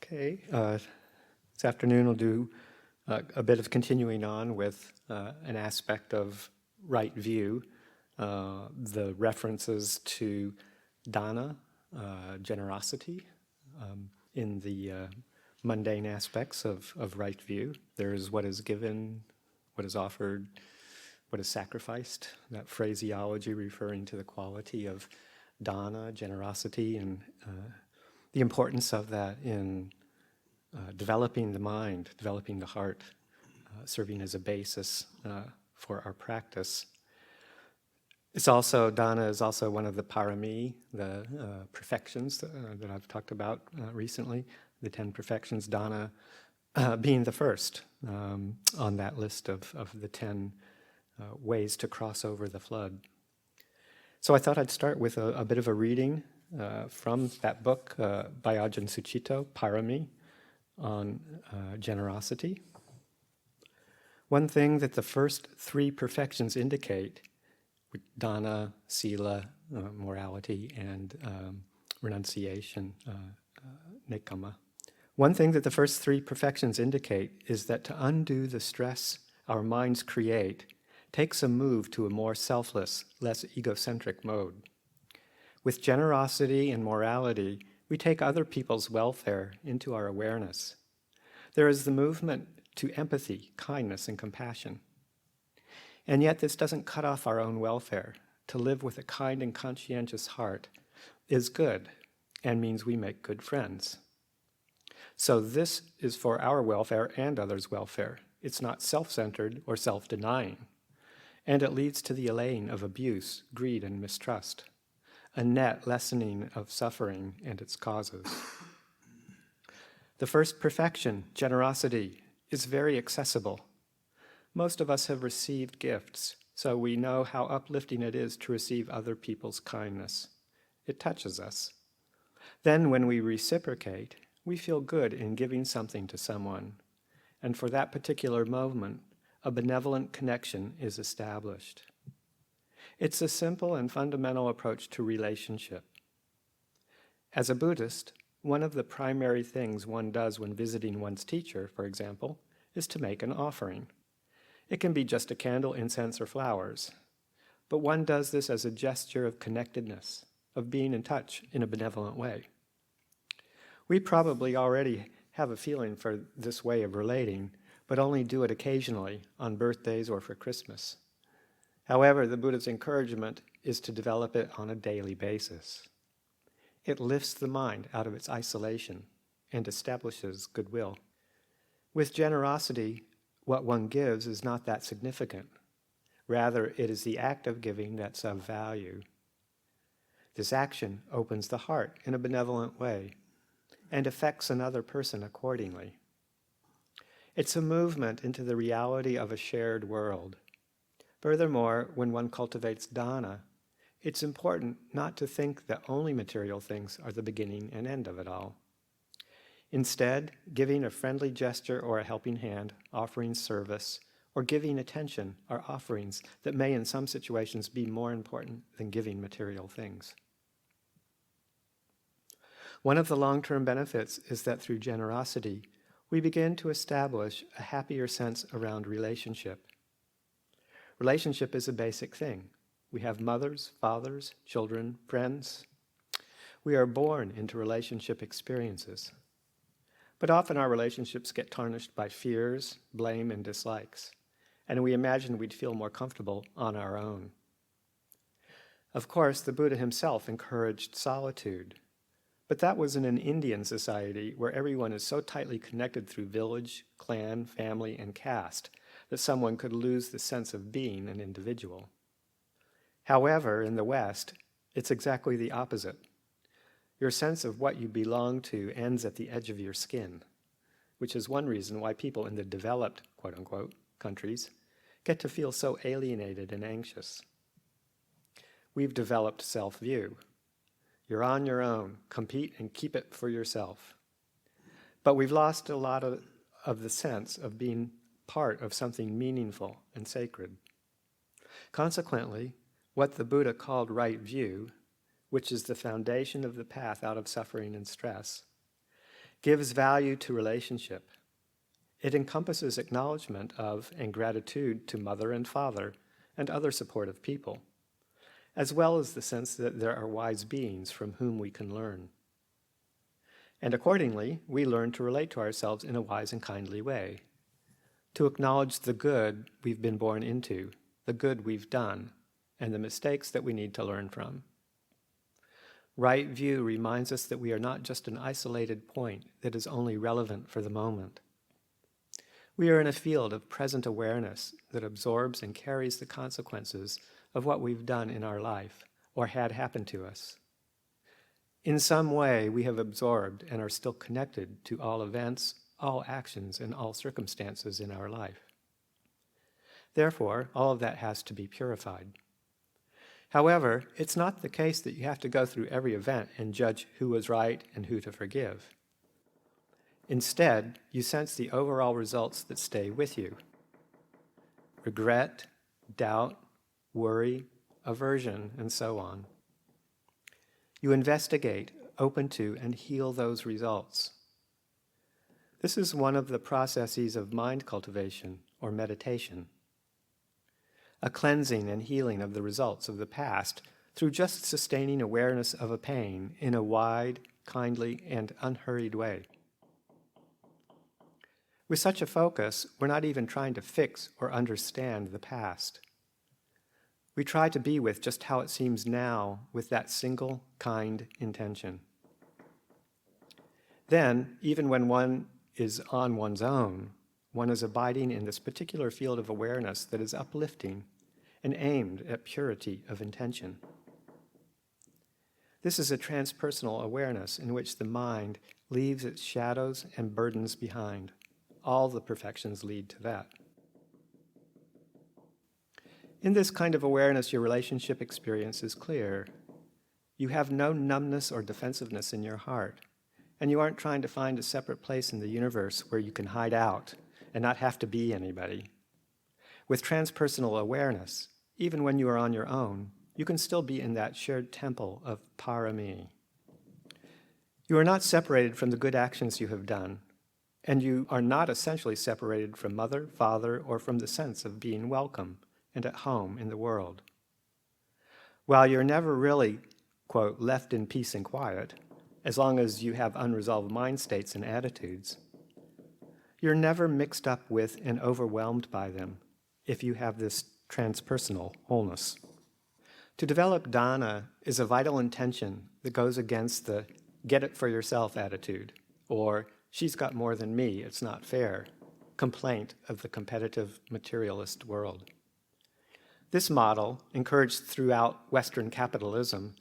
Okay, this afternoon we'll do a bit of continuing on with an aspect of right view, the references to dana, generosity, in the mundane aspects of right view. There is what is given, what is offered, what is sacrificed, that phraseology referring to the quality of dana, generosity, and the importance of that in developing the mind, developing the heart, serving as a basis for our practice. It's also, dana is also one of the parami, the perfections that I've talked about recently, the 10 perfections, dana being the first on that list of the 10 ways to cross over the flood. So I thought I'd start with a bit of a reading from that book by Ajahn Sucitto, Parami, on generosity. One thing that the first 3 perfections indicate, dana, sila, morality, and renunciation, nekkhamma. One thing that the first 3 perfections indicate is that to undo the stress our minds create takes a move to a more selfless, less egocentric mode. With generosity and morality, we take other people's welfare into our awareness. There is the movement to empathy, kindness, and compassion. And yet this doesn't cut off our own welfare. To live with a kind and conscientious heart is good and means we make good friends. So this is for our welfare and others' welfare. It's not self-centered or self-denying. And it leads to the allaying of abuse, greed, and mistrust, a net lessening of suffering and its causes. The first perfection, generosity, is very accessible. Most of us have received gifts, so we know how uplifting it is to receive other people's kindness. It touches us. Then when we reciprocate, we feel good in giving something to someone, and for that particular moment, a benevolent connection is established. It's a simple and fundamental approach to relationship. As a Buddhist, one of the primary things one does when visiting one's teacher, for example, is to make an offering. It can be just a candle, incense, or flowers, but one does this as a gesture of connectedness, of being in touch in a benevolent way. We probably already have a feeling for this way of relating, but only do it occasionally, on birthdays or for Christmas. However, the Buddha's encouragement is to develop it on a daily basis. It lifts the mind out of its isolation and establishes goodwill. With generosity, what one gives is not that significant. Rather, it is the act of giving that's of value. This action opens the heart in a benevolent way and affects another person accordingly. It's a movement into the reality of a shared world. Furthermore, when one cultivates dana, it's important not to think that only material things are the beginning and end of it all. Instead, giving a friendly gesture or a helping hand, offering service, or giving attention are offerings that may in some situations be more important than giving material things. One of the long-term benefits is that through generosity, we begin to establish a happier sense around relationship. Relationship is a basic thing. We have mothers, fathers, children, friends. We are born into relationship experiences. But often our relationships get tarnished by fears, blame, and dislikes, and we imagine we'd feel more comfortable on our own. Of course, the Buddha himself encouraged solitude, but that was in an Indian society where everyone is so tightly connected through village, clan, family, and caste that someone could lose the sense of being an individual. However, in the West, it's exactly the opposite. Your sense of what you belong to ends at the edge of your skin, which is one reason why people in the developed, quote-unquote, countries get to feel so alienated and anxious. We've developed self-view. You're on your own, compete and keep it for yourself. But we've lost a lot of the sense of being part of something meaningful and sacred. Consequently, what the Buddha called right view, which is the foundation of the path out of suffering and stress, gives value to relationship. It encompasses acknowledgement of and gratitude to mother and father and other supportive people, as well as the sense that there are wise beings from whom we can learn. And accordingly, we learn to relate to ourselves in a wise and kindly way, to acknowledge the good we've been born into, the good we've done, and the mistakes that we need to learn from. Right view reminds us that we are not just an isolated point that is only relevant for the moment. We are in a field of present awareness that absorbs and carries the consequences of what we've done in our life or had happen to us. In some way, we have absorbed and are still connected to all events, all actions, and all circumstances in our life. Therefore, all of that has to be purified. However, it's not the case that you have to go through every event and judge who was right and who to forgive. Instead, you sense the overall results that stay with you. Regret, doubt, worry, aversion, and so on. You investigate, open to, and heal those results. This is one of the processes of mind cultivation or meditation. A cleansing and healing of the results of the past through just sustaining awareness of a pain in a wide, kindly, and unhurried way. With such a focus, we're not even trying to fix or understand the past. We try to be with just how it seems now with that single, kind intention. Then, even when one is on one's own, one is abiding in this particular field of awareness that is uplifting and aimed at purity of intention. This is a transpersonal awareness in which the mind leaves its shadows and burdens behind. All the perfections lead to that. In this kind of awareness, your relationship experience is clear. You have no numbness or defensiveness in your heart, and you aren't trying to find a separate place in the universe where you can hide out and not have to be anybody. With transpersonal awareness, even when you are on your own, you can still be in that shared temple of parami. You are not separated from the good actions you have done, and you are not essentially separated from mother, father, or from the sense of being welcome and at home in the world. While you're never really, quote, left in peace and quiet, as long as you have unresolved mind states and attitudes, you're never mixed up with and overwhelmed by them if you have this transpersonal wholeness. To develop dana is a vital intention that goes against the get it for yourself attitude, or she's got more than me, it's not fair, complaint of the competitive materialist world. This model, encouraged throughout Western capitalism,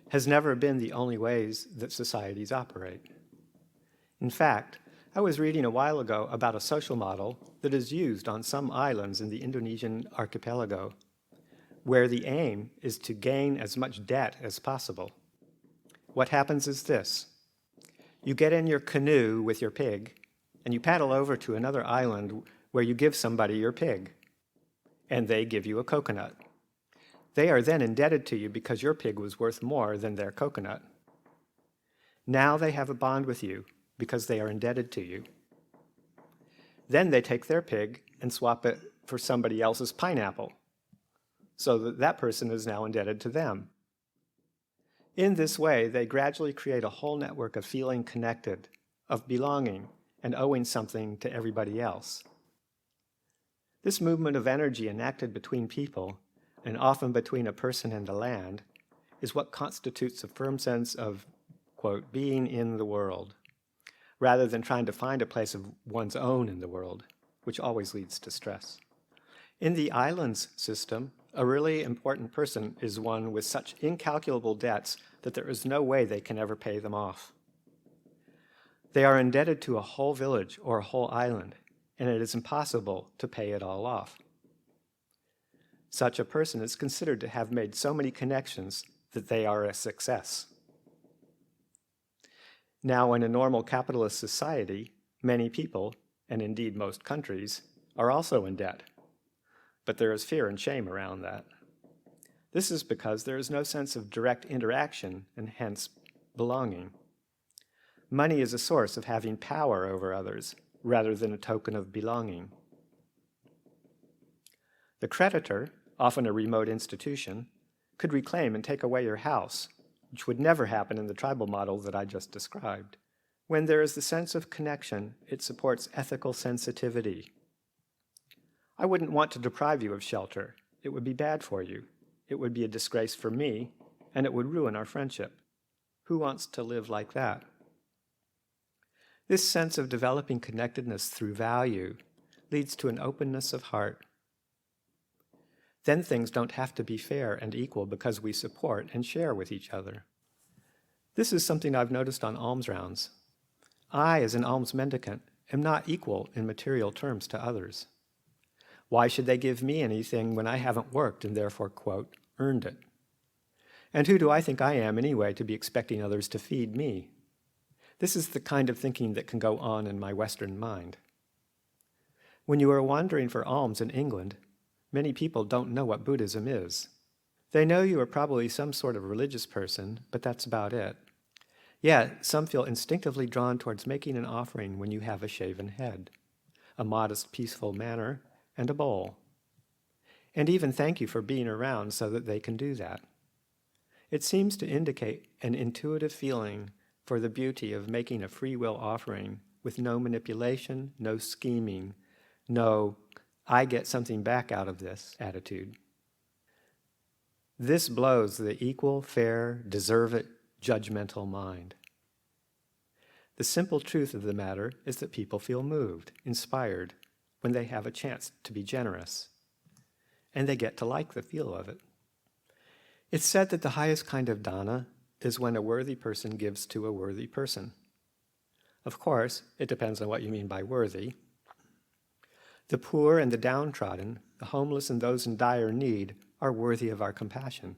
has never been the only ways that societies operate. In fact, I was reading a while ago about a social model that is used on some islands in the Indonesian archipelago, where the aim is to gain as much debt as possible. What happens is this. You get in your canoe with your pig, and you paddle over to another island where you give somebody your pig, and they give you a coconut. They are then indebted to you because your pig was worth more than their coconut. Now they have a bond with you because they are indebted to you. Then they take their pig and swap it for somebody else's pineapple, so that that person is now indebted to them. In this way, they gradually create a whole network of feeling connected, of belonging, and owing something to everybody else. This movement of energy enacted between people, and often between a person and the land, is what constitutes a firm sense of, quote, being in the world, rather than trying to find a place of one's own in the world, which always leads to stress. In the islands system, a really important person is one with such incalculable debts that there is no way they can ever pay them off. They are indebted to a whole village or a whole island, and it is impossible to pay it all off. Such a person is considered to have made so many connections that they are a success. Now, in a normal capitalist society, many people, and indeed most countries, are also in debt. But there is fear and shame around that. This is because there is no sense of direct interaction and hence belonging. Money is a source of having power over others, rather than a token of belonging. The creditor, often a remote institution, could reclaim and take away your house, which would never happen in the tribal model that I just described. When there is the sense of connection, it supports ethical sensitivity. I wouldn't want to deprive you of shelter. It would be bad for you. It would be a disgrace for me, and it would ruin our friendship. Who wants to live like that? This sense of developing connectedness through value leads to an openness of heart. Then things don't have to be fair and equal because we support and share with each other. This is something I've noticed on alms rounds. I, as an alms mendicant, am not equal in material terms to others. Why should they give me anything when I haven't worked and therefore, quote, earned it? And who do I think I am anyway to be expecting others to feed me? This is the kind of thinking that can go on in my Western mind. When you are wandering for alms in England, many people don't know what Buddhism is. They know you are probably some sort of religious person, but that's about it. Yet, some feel instinctively drawn towards making an offering when you have a shaven head, a modest, peaceful manner, and a bowl. And even thank you for being around so that they can do that. It seems to indicate an intuitive feeling for the beauty of making a free will offering with no manipulation, no scheming, no I get something back out of this attitude. This blows the equal, fair, deserve it, judgmental mind. The simple truth of the matter is that people feel moved, inspired, when they have a chance to be generous, and they get to like the feel of it. It's said that the highest kind of dana is when a worthy person gives to a worthy person. Of course, it depends on what you mean by worthy. The poor and the downtrodden, the homeless and those in dire need, are worthy of our compassion.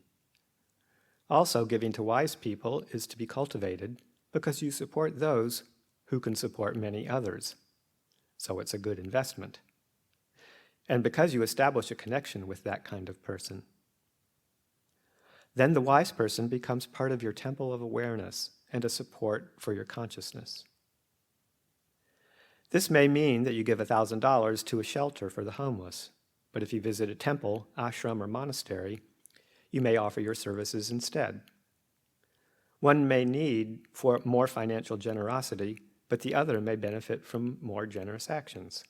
Also, giving to wise people is to be cultivated because you support those who can support many others. So it's a good investment. And because you establish a connection with that kind of person. Then the wise person becomes part of your temple of awareness and a support for your consciousness. This may mean that you give $1,000 to a shelter for the homeless, but if you visit a temple, ashram, or monastery, you may offer your services instead. One may need for more financial generosity, but the other may benefit from more generous actions.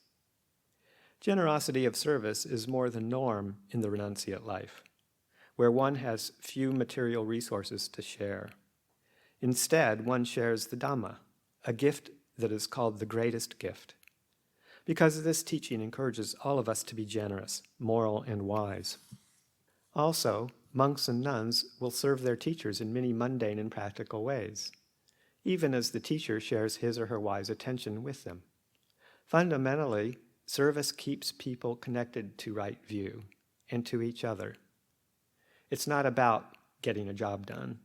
Generosity of service is more the norm in the renunciate life, where one has few material resources to share. Instead, one shares the Dhamma, a gift that is called the greatest gift, because this teaching encourages all of us to be generous, moral, and wise. Also, monks and nuns will serve their teachers in many mundane and practical ways, even as the teacher shares his or her wise attention with them. Fundamentally, service keeps people connected to right view and to each other. It's not about getting a job done.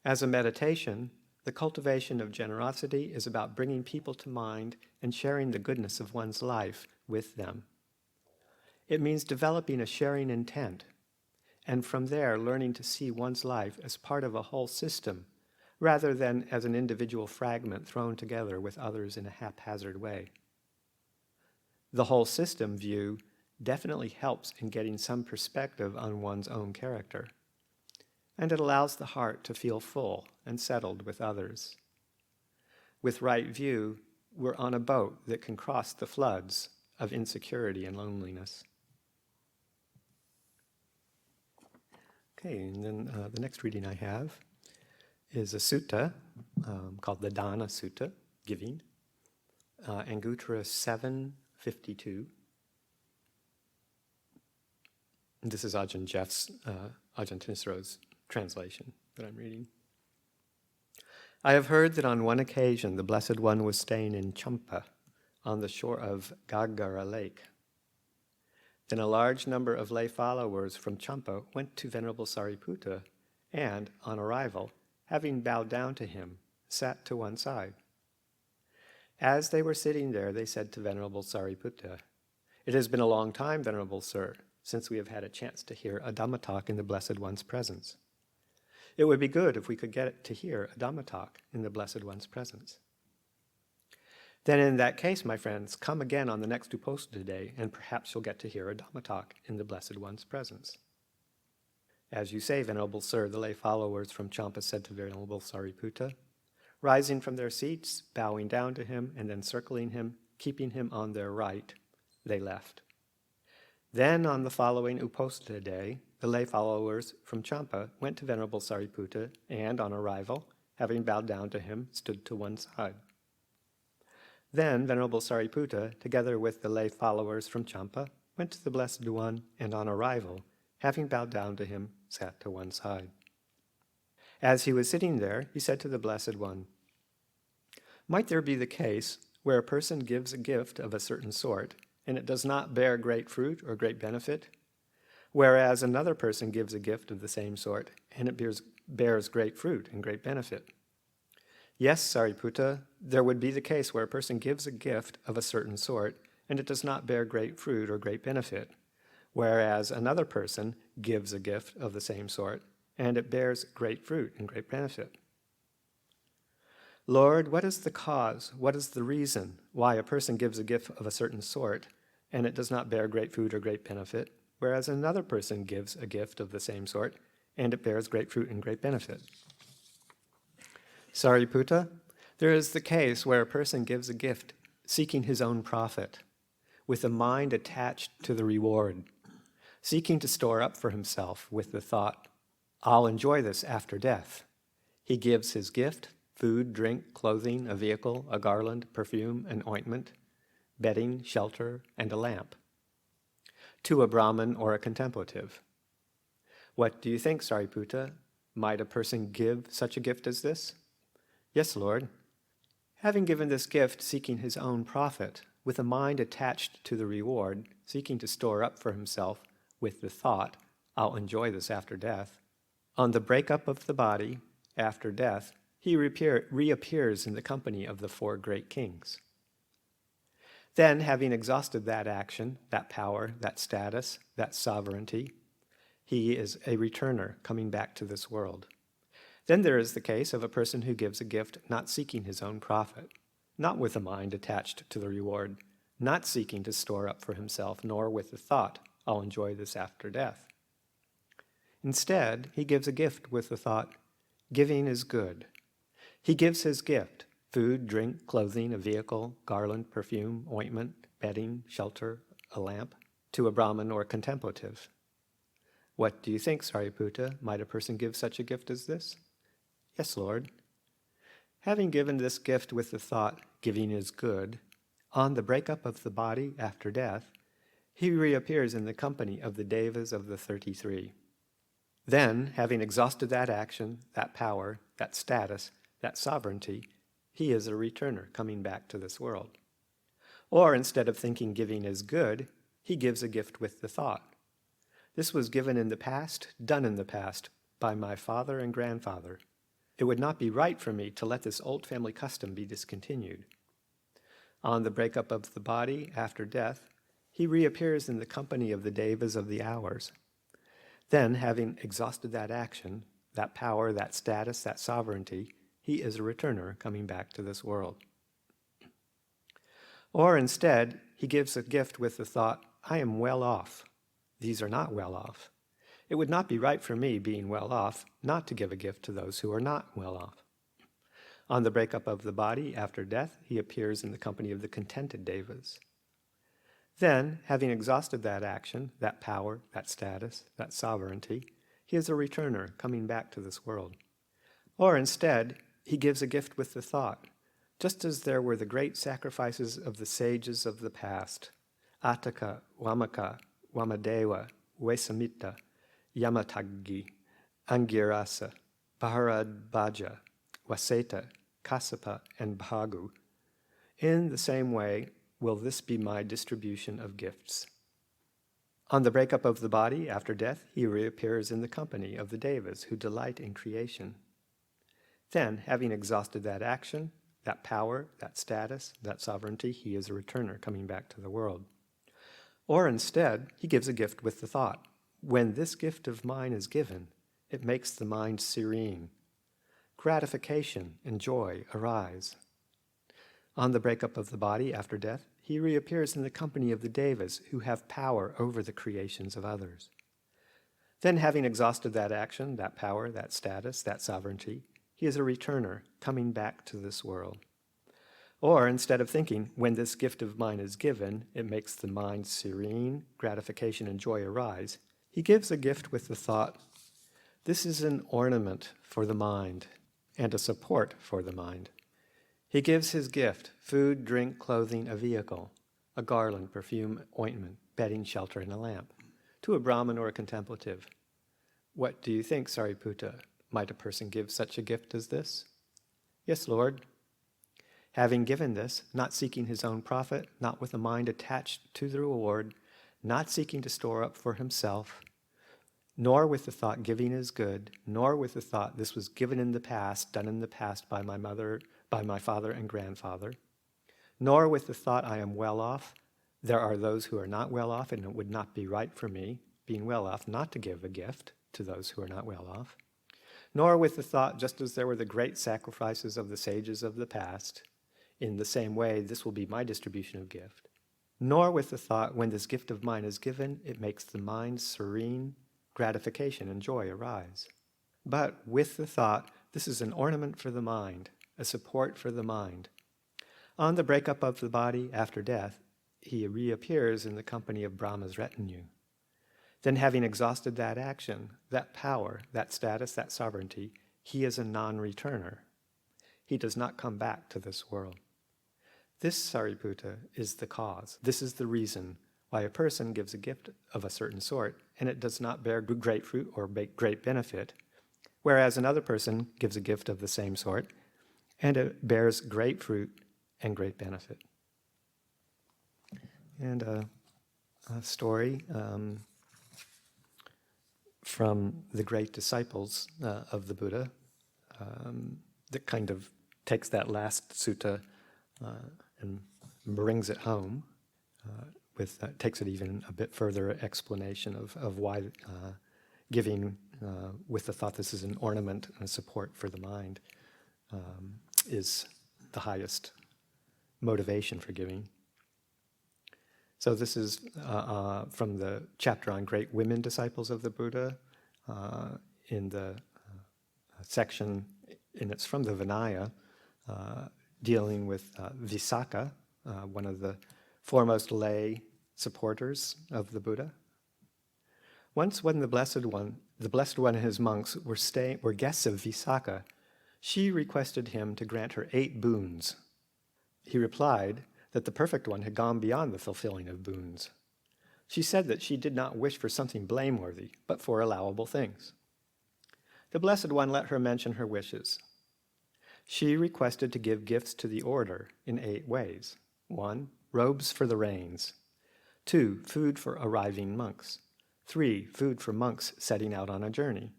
As a meditation, the cultivation of generosity is about bringing people to mind and sharing the goodness of one's life with them. It means developing a sharing intent, and from there learning to see one's life as part of a whole system, rather than as an individual fragment thrown together with others in a haphazard way. The whole system view definitely helps in getting some perspective on one's own character, and it allows the heart to feel full and settled with others. With right view, we're on a boat that can cross the floods of insecurity and loneliness. Okay, and then the next reading I have is a sutta called the Dana Sutta, Giving, Anguttara 752. And this is Ajahn Thanisro's translation that I'm reading. I have heard that on one occasion the Blessed One was staying in Champa on the shore of Gagara Lake. Then a large number of lay followers from Champa went to Venerable Sariputta and, on arrival, having bowed down to him, sat to one side. As they were sitting there, they said to Venerable Sariputta, "It has been a long time, Venerable Sir, since we have had a chance to hear a Dhamma talk in the Blessed One's presence. It would be good if we could get to hear a Dhamma talk in the Blessed One's presence. Then in that case, my friends, come again on the next Uposatha day, and perhaps you'll get to hear a Dhamma talk in the Blessed One's presence. As you say, Venerable Sir, the lay followers from Champa said to Venerable Sariputta, rising from their seats, bowing down to him, and then circling him, keeping him on their right, they left. Then on the following Uposatha day, the lay followers from Champa went to Venerable Sariputta and, on arrival, having bowed down to him, stood to one side. Then Venerable Sariputta, together with the lay followers from Champa, went to the Blessed One and, on arrival, having bowed down to him, sat to one side. As he was sitting there, he said to the Blessed One, "Might there be the case where a person gives a gift of a certain sort, and it does not bear great fruit or great benefit, whereas another person gives a gift of the same sort, and it bears great fruit and great benefit?" Yes, Sariputta, there would be the case where a person gives a gift of a certain sort, and it does not bear great fruit or great benefit, whereas another person gives a gift of the same sort, and it bears great fruit and great benefit. Lord, what is the cause, what is the reason why a person gives a gift of a certain sort, and it does not bear great fruit or great benefit, whereas another person gives a gift of the same sort, and it bears great fruit and great benefit? Sariputta, there is the case where a person gives a gift seeking his own profit, with a mind attached to the reward, seeking to store up for himself with the thought, "I'll enjoy this after death." He gives his gift, food, drink, clothing, a vehicle, a garland, perfume, an ointment, bedding, shelter, and a lamp, to a Brahmin or a contemplative. What do you think, Sariputta? Might a person give such a gift as this? Yes, Lord. Having given this gift seeking his own profit, with a mind attached to the reward, seeking to store up for himself with the thought, "I'll enjoy this after death," on the breakup of the body, after death, he reappears in the company of the four great kings. Then, having exhausted that action, that power, that status, that sovereignty, he is a returner coming back to this world. Then there is the case of a person who gives a gift not seeking his own profit, not with a mind attached to the reward, not seeking to store up for himself, nor with the thought, "I'll enjoy this after death." Instead, he gives a gift with the thought, "Giving is good." He gives his gift, food, drink, clothing, a vehicle, garland, perfume, ointment, bedding, shelter, a lamp, to a Brahmin or contemplative. What do you think, Sariputta? Might a person give such a gift as this? Yes, Lord. Having given this gift with the thought, "Giving is good," on the breakup of the body after death, he reappears in the company of the Devas of the 33. Then, having exhausted that action, that power, that status, that sovereignty, he is a returner coming back to this world. Or instead of thinking giving is good, he gives a gift with the thought, "This was given in the past, done in the past, by my father and grandfather. It would not be right for me to let this old family custom be discontinued." On the breakup of the body after death, he reappears in the company of the Devas of the hours. Then, having exhausted that action, that power, that status, that sovereignty, he is a returner coming back to this world. Or instead, he gives a gift with the thought, "I am well off. These are not well off. It would not be right for me, being well off, not to give a gift to those who are not well off." On the breakup of the body after death, he appears in the company of the contented Devas. Then, having exhausted that action, that power, that status, that sovereignty, he is a returner coming back to this world. Or instead, he gives a gift with the thought, just as there were the great sacrifices of the sages of the past, Attaka, Wamaka, Wamadeva, Vesamita, Yamataggi, Angirasa, Bharadbhaja, Vaseta, Kassapa, and Bhagu. In the same way will this be my distribution of gifts. On the breakup of the body after death, he reappears in the company of the Devas who delight in creation. Then, having exhausted that action, that power, that status, that sovereignty, he is a returner coming back to the world. Or instead, he gives a gift with the thought, "When this gift of mine is given, it makes the mind serene. Gratification and joy arise. On the breakup of the body after death, he reappears in the company of the devas who have power over the creations of others. Then, having exhausted that action, that power, that status, that sovereignty, he is a returner coming back to this world. Or, instead of thinking, when this gift of mine is given, it makes the mind serene, gratification and joy arise, he gives a gift with the thought, this is an ornament for the mind and a support for the mind. He gives his gift, food, drink, clothing, a vehicle, a garland, perfume, ointment, bedding, shelter, and a lamp, to a Brahmin or a contemplative. What do you think, Sariputta? Might a person give such a gift as this? Yes, Lord. Having given this, not seeking his own profit, not with a mind attached to the reward, not seeking to store up for himself, nor with the thought giving is good, nor with the thought this was given in the past, done in the past by my mother, by my father and grandfather, nor with the thought I am well off, there are those who are not well off, and it would not be right for me, being well off, not to give a gift to those who are not well off, nor with the thought, just as there were the great sacrifices of the sages of the past, in the same way this will be my distribution of gift, nor with the thought, when this gift of mine is given, it makes the mind serene, gratification and joy arise. But with the thought, this is an ornament for the mind, a support for the mind. On the breakup of the body after death, he reappears in the company of Brahma's retinue. Then, having exhausted that action, that power, that status, that sovereignty, he is a non-returner. He does not come back to this world. This, Sariputta, is the cause. This is the reason why a person gives a gift of a certain sort, and it does not bear great fruit or great benefit, whereas another person gives a gift of the same sort, and it bears great fruit and great benefit. And a story from the great disciples of the Buddha that kind of takes that last sutta and brings it home takes it even a bit further explanation of why giving with the thought this is an ornament and a support for the mind is the highest motivation for giving. So this is from the chapter on great women disciples of the Buddha in the section, and it's from the Vinaya, dealing with Visakha, one of the foremost lay supporters of the Buddha. Once when the Blessed One and his monks were guests of Visakha, she requested him to grant her 8 boons. He replied that the Perfect One had gone beyond the fulfilling of boons. She said that she did not wish for something blameworthy, but for allowable things. The Blessed One let her mention her wishes. She requested to give gifts to the order in 8 ways. 1, robes for the rains. 2, food for arriving monks. 3, food for monks setting out on a journey.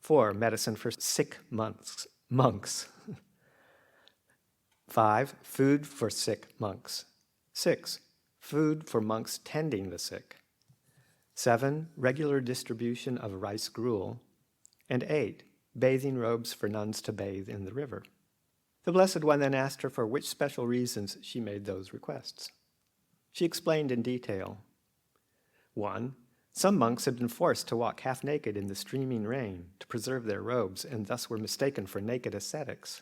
4, medicine for sick monks. 5, food for sick monks. 6, food for monks tending the sick. 7, regular distribution of rice gruel. And 8, bathing robes for nuns to bathe in the river. The Blessed One then asked her for which special reasons she made those requests. She explained in detail. 1, some monks had been forced to walk half naked in the streaming rain to preserve their robes and thus were mistaken for naked ascetics.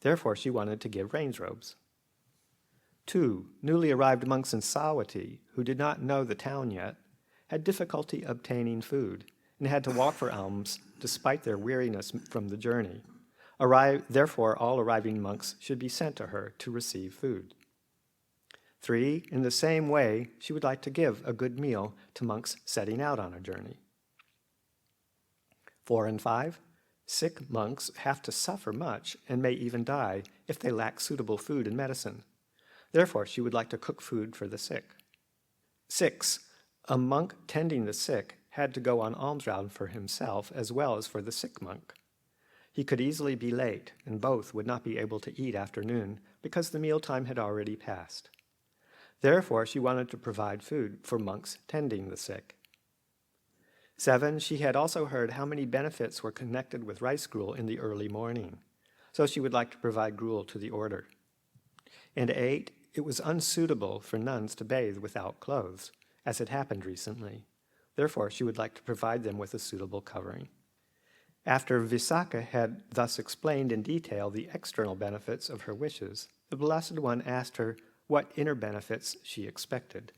Therefore, she wanted to give rain robes. 2, newly arrived monks in Sawati, who did not know the town yet, had difficulty obtaining food and had to walk for alms despite their weariness from the journey. Therefore, all arriving monks should be sent to her to receive food. 3, in the same way, she would like to give a good meal to monks setting out on a journey. 4 and 5, sick monks have to suffer much and may even die if they lack suitable food and medicine. Therefore, she would like to cook food for the sick. 6, a monk tending the sick had to go on alms round for himself as well as for the sick monk. He could easily be late, and both would not be able to eat after noon because the mealtime had already passed. Therefore, she wanted to provide food for monks tending the sick. 7, she had also heard how many benefits were connected with rice gruel in the early morning, so she would like to provide gruel to the order. And 8, it was unsuitable for nuns to bathe without clothes, as had happened recently. Therefore, she would like to provide them with a suitable covering. After Visakha had thus explained in detail the external benefits of her wishes, the Blessed One asked her what inner benefits she expected.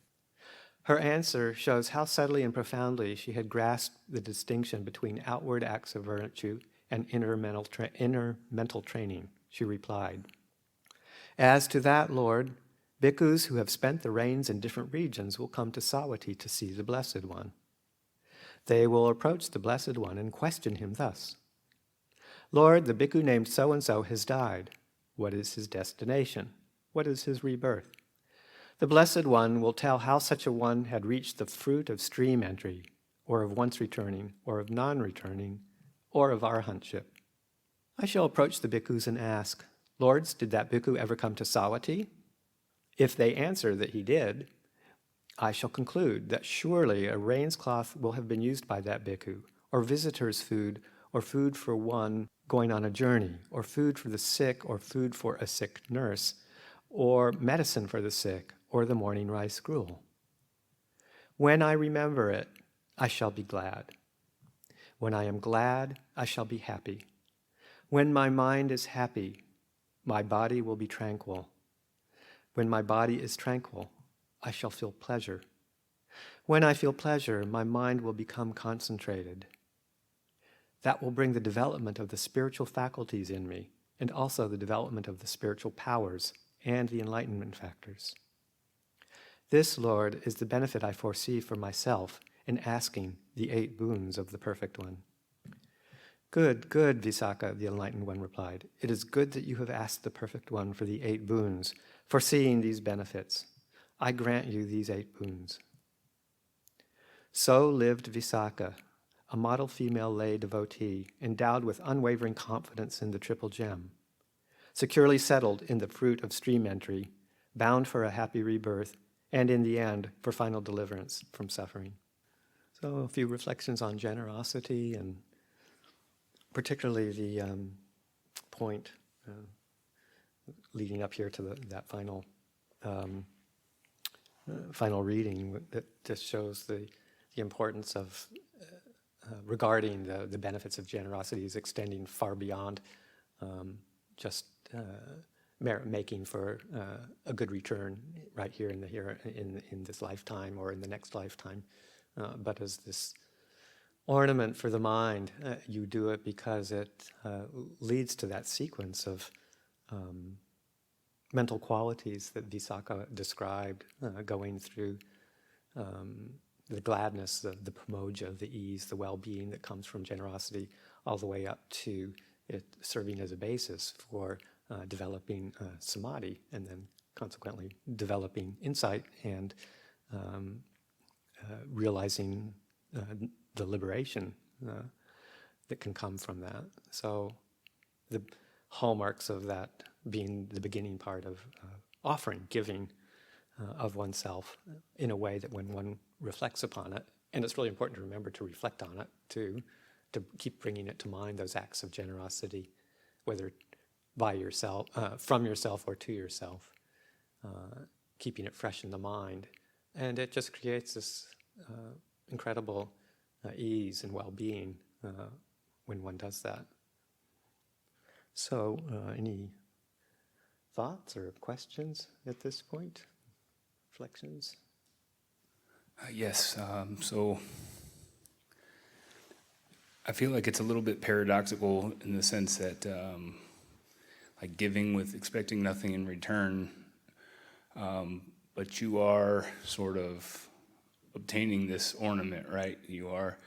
Her answer shows how subtly and profoundly she had grasped the distinction between outward acts of virtue and inner mental training. She replied, "As to that, Lord, bhikkhus who have spent the rains in different regions will come to Savatthi to see the Blessed One. They will approach the Blessed One and question him thus: Lord, the bhikkhu named so-and-so has died. What is his destination? What is his rebirth? The Blessed One will tell how such a one had reached the fruit of stream entry, or of once returning, or of non-returning, or of arhantship. I shall approach the bhikkhus and ask, Lords, did that bhikkhu ever come to Savatthi? If they answer that he did, I shall conclude that surely a rain's cloth will have been used by that bhikkhu, or visitor's food, or food for one going on a journey, or food for the sick, or food for a sick nurse, or medicine for the sick, or the morning rice gruel. When I remember it, I shall be glad. When I am glad, I shall be happy. When my mind is happy, my body will be tranquil. When my body is tranquil, I shall feel pleasure. When I feel pleasure, my mind will become concentrated. That will bring the development of the spiritual faculties in me, and also the development of the spiritual powers and the enlightenment factors. This, Lord, is the benefit I foresee for myself in asking the 8 boons of the Perfect One. Good, good, Visakha, the Enlightened One replied. It is good that you have asked the Perfect One for the 8 boons, foreseeing these benefits. I grant you these 8 boons. So lived Visakha, a model female lay devotee, endowed with unwavering confidence in the Triple Gem, securely settled in the fruit of stream entry, bound for a happy rebirth, and in the end, for final deliverance from suffering. So a few reflections on generosity, and particularly the point leading up here to that final reading that just shows the importance of regarding the benefits of generosity as extending far beyond just merit making for a good return right here in this lifetime or in the next lifetime, but as this ornament for the mind. You do it because it leads to that sequence of mental qualities that Visakha described, going through the gladness, the pramoja, the ease, the well-being that comes from generosity, all the way up to it serving as a basis for developing samadhi, and then consequently developing insight and realizing the liberation that can come from that. So the hallmarks of that being the beginning part of offering, giving of oneself in a way that when one reflects upon it, and it's really important to remember to reflect on it too, to keep bringing it to mind, those acts of generosity, whether by yourself, from yourself or to yourself, keeping it fresh in the mind. And it just creates this incredible ease and well-being when one does that. So, any thoughts or questions at this point? Reflections? Yes. So I feel like it's a little bit paradoxical in the sense that like giving with expecting nothing in return, but you are sort of obtaining this ornament, right? You are.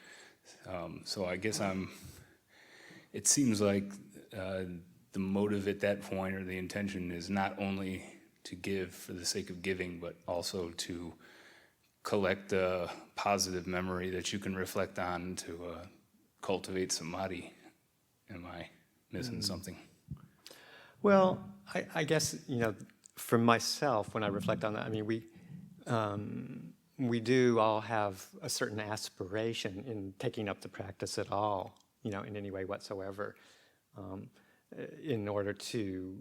So I guess it seems like the motive at that point, or the intention, is not only to give for the sake of giving, but also to collect a positive memory that you can reflect on to cultivate samadhi. Am I missing something? Well, I guess, for myself, when I reflect on that, I mean, we do all have a certain aspiration in taking up the practice at all, in any way whatsoever, um, in order to,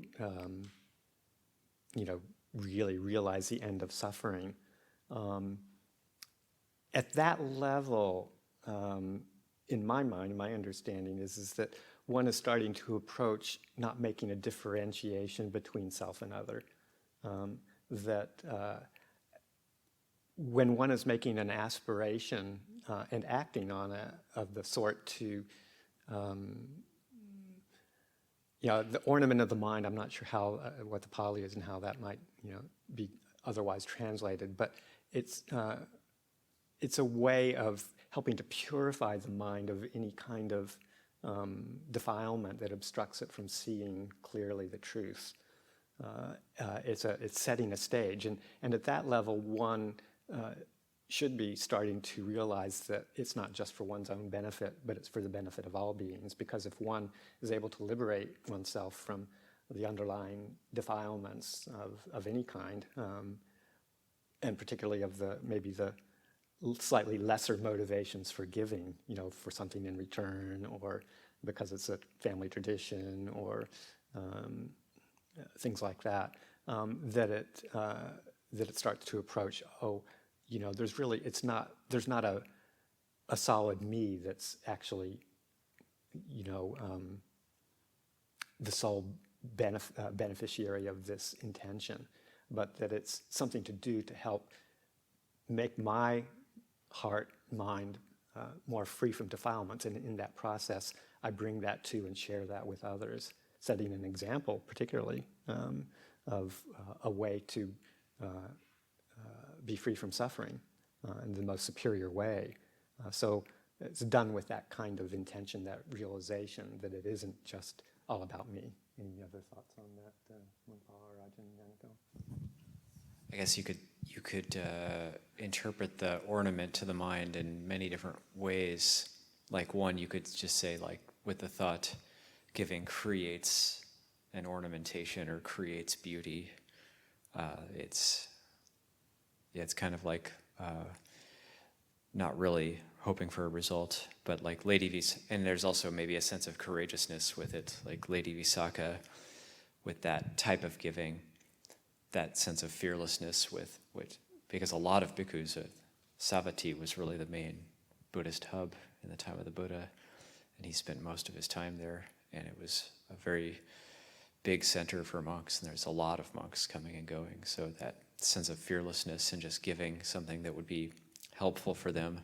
really realize the end of suffering. Um, at that level, in my mind, my understanding is that one is starting to approach not making a differentiation between self and other. That when one is making an aspiration and acting on it of the sort to, the ornament of the mind, I'm not sure how what the Pali is and how that might be otherwise translated, but it's a way of helping to purify the mind of any kind of defilement that obstructs it from seeing clearly the truth. It's setting a stage, and at that level, one should be starting to realize that it's not just for one's own benefit, but it's for the benefit of all beings. Because if one is able to liberate oneself from the underlying defilements of any kind, and particularly of maybe the slightly lesser motivations for giving, for something in return, or because it's a family tradition, or things like that, that it starts to approach. There's not a solid me that's actually, the sole beneficiary of this intention, but that it's something to do to help make my heart, mind more free from defilements. And in that process, I bring that to and share that with others, setting an example, particularly, of a way to be free from suffering in the most superior way. So it's done with that kind of intention, that realization that it isn't just all about me. Any other thoughts on that, Mungpa or Ajahn Yanko? I guess you could interpret the ornament to the mind in many different ways. Like one, you could just say, like, with the thought, giving creates an ornamentation or creates beauty. It's kind of like not really hoping for a result, but like Lady Vis, and there's also maybe a sense of courageousness with it, like Lady Visakha, with that type of giving, that sense of fearlessness with which, because a lot of bhikkhus, Savatthi was really the main Buddhist hub in the time of the Buddha, and he spent most of his time there, and it was a very big center for monks, and there's a lot of monks coming and going, so that sense of fearlessness and just giving something that would be helpful for them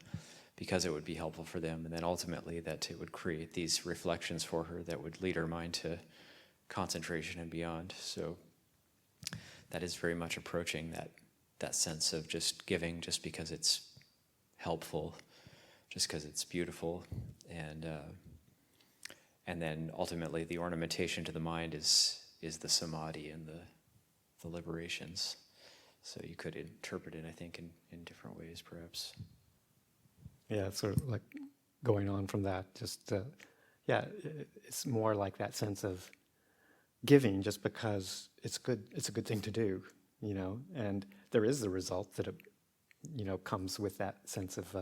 because it would be helpful for them, and then ultimately that it would create these reflections for her that would lead her mind to concentration and beyond. So that is very much approaching that sense of just giving just because it's helpful, just because it's beautiful, and then ultimately the ornamentation to the mind is the samadhi and the liberations. So you could interpret it, I think, in different ways, perhaps. Yeah, it's sort of like going on from that. Just it's more like that sense of giving just because it's good. It's a good thing to do, and there is the result that it, comes with that sense of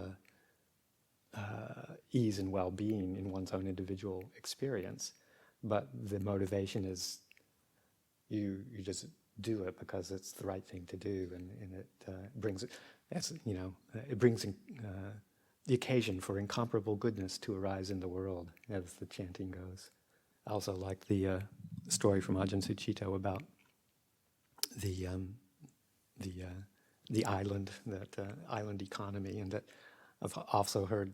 ease and well-being in one's own individual experience. But the motivation is you just do it because it's the right thing to do, and it brings it, it brings the occasion for incomparable goodness to arise in the world, as the chanting goes. I also like the story from Ajahn Sucitto about the island, that island economy, and that I've also heard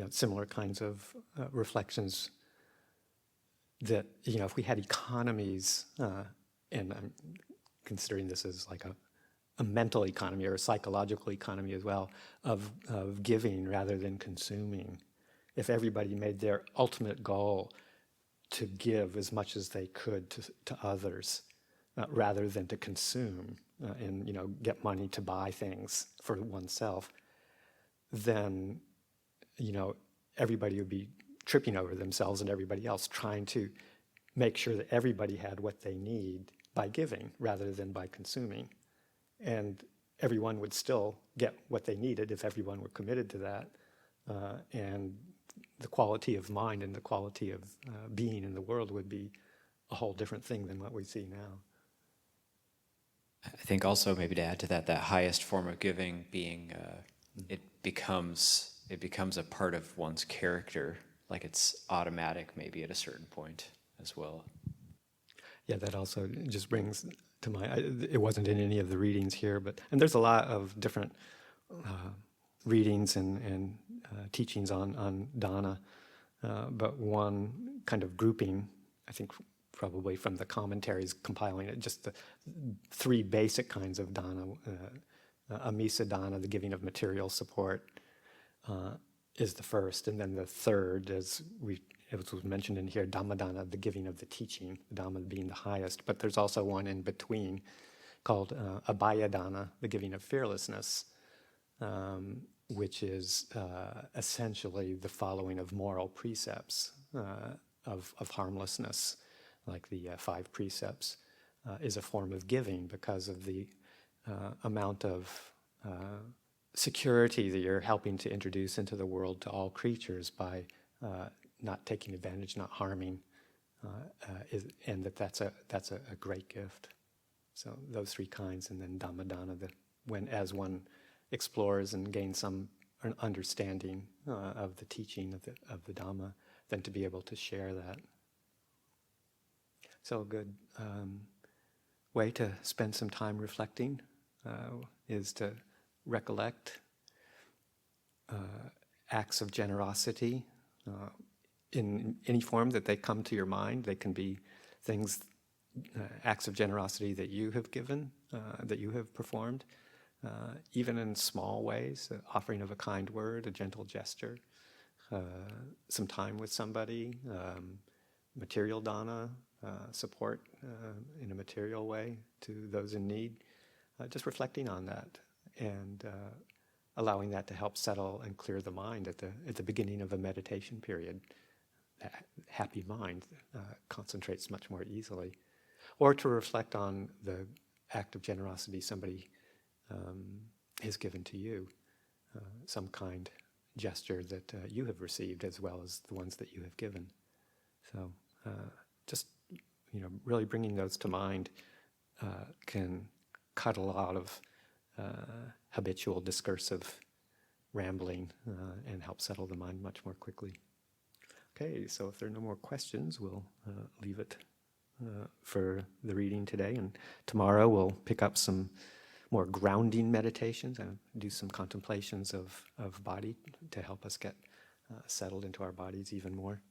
similar kinds of reflections that if we had economies, and I'm considering this as like a mental economy or a psychological economy as well, of giving rather than consuming. If everybody made their ultimate goal to give as much as they could to others, rather than to consume and get money to buy things for oneself, then everybody would be tripping over themselves and everybody else, trying to make sure that everybody had what they need by giving rather than by consuming. And everyone would still get what they needed if everyone were committed to that. And the quality of mind and the quality of being in the world would be a whole different thing than what we see now. I think also maybe to add to that, that highest form of giving being, it becomes a part of one's character, like it's automatic maybe at a certain point as well. Yeah, that also just brings to mind, it wasn't in any of the readings here, and there's a lot of different readings and teachings on dana, but one kind of grouping, I think probably from the commentaries compiling it, just the three basic kinds of dana, amisa dana, the giving of material support, is the first, and then the third, as was mentioned in here, Dhammadana, the giving of the teaching, Dhamma being the highest. But there's also one in between called Abhayadana, the giving of fearlessness, which is essentially the following of moral precepts of harmlessness, like the 5 precepts, is a form of giving because of the amount of security that you're helping to introduce into the world to all creatures by not taking advantage, not harming, and that's a great gift. So those 3 kinds, and then Dhammadana, as one explores and gains some understanding of the teaching of the Dhamma, then to be able to share that. So a good way to spend some time reflecting is to recollect acts of generosity in any form that they come to your mind. They can be things, acts of generosity that you have given, that you have performed, even in small ways, offering of a kind word, a gentle gesture, some time with somebody, material dana, support in a material way to those in need, just reflecting on that and allowing that to help settle and clear the mind at the beginning of a meditation period. That happy mind concentrates much more easily. Or to reflect on the act of generosity somebody has given to you, some kind gesture that you have received as well as the ones that you have given. So just really bringing those to mind can cut a lot of habitual discursive rambling and help settle the mind much more quickly. Okay, so if there are no more questions, we'll leave it for the reading today. And tomorrow we'll pick up some more grounding meditations and do some contemplations of body to help us get settled into our bodies even more.